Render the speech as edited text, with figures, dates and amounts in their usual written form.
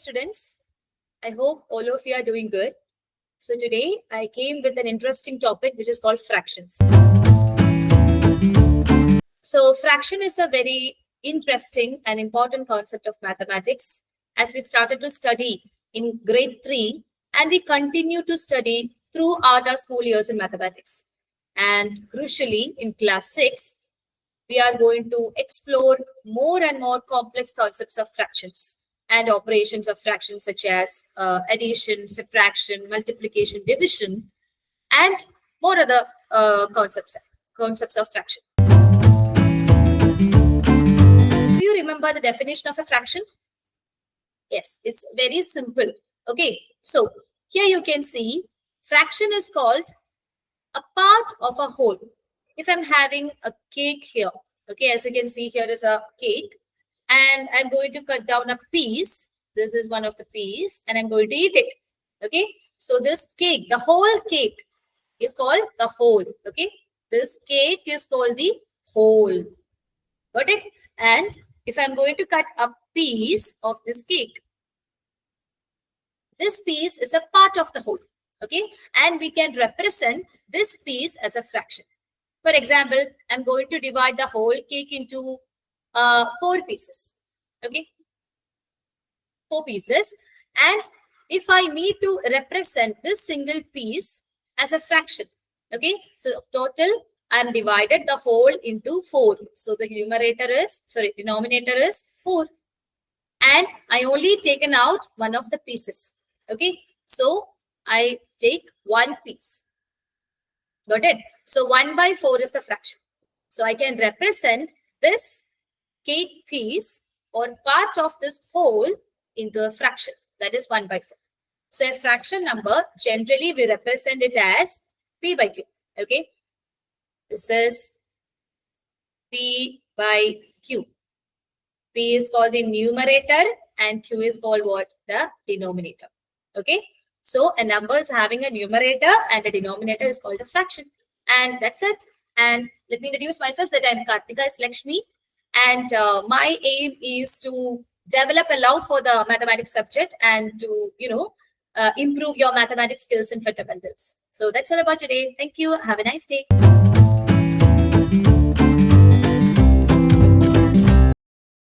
students. I hope all of you are doing good. So today I came with an interesting topic which is called fractions. So fraction is a very interesting and important concept of mathematics as we started to study in grade 3 and we continue to study throughout our school years in mathematics. And crucially in class 6, we are going to explore more and more complex concepts of fractions and operations of fractions such as addition, subtraction, multiplication, division, and more other concepts of fraction. Do you remember the definition of a fraction? Yes, it's very simple. Okay, so here you can see fraction is called a part of a whole. If I'm having a cake here, okay, as you can see, here is a cake, and I'm going to cut down a piece. This is one of the piece, and I'm going to eat it. Okay, so this cake, the whole cake is called the whole. Okay, this cake is called the whole. Got it? And if I'm going to cut a piece of this cake, this piece is a part of the whole. Okay, and we can represent this piece as a fraction. For example, I'm going to divide the whole cake into 4 pieces. Okay, 4 pieces. And if I need to represent this single piece as a fraction, okay, so total I'm divided the whole into 4. So the denominator is 4. And I only taken out one of the pieces. Okay, so I take one piece. Got it? So 1 by 4 is the fraction. So I can represent this cake piece or part of this whole into a fraction. That is 1 by 4. So a fraction number, generally we represent it as P by Q. Okay. This is P by Q. P is called the numerator and Q is called what? The denominator. Okay. So a number is having a numerator and a denominator is called a fraction. And that's it. And let me introduce myself that I'm Kartika Lakshmi. And my aim is to develop a love for the mathematics subject and to, improve your mathematics skills and fundamentals. So that's all about today. Thank you. Have a nice day.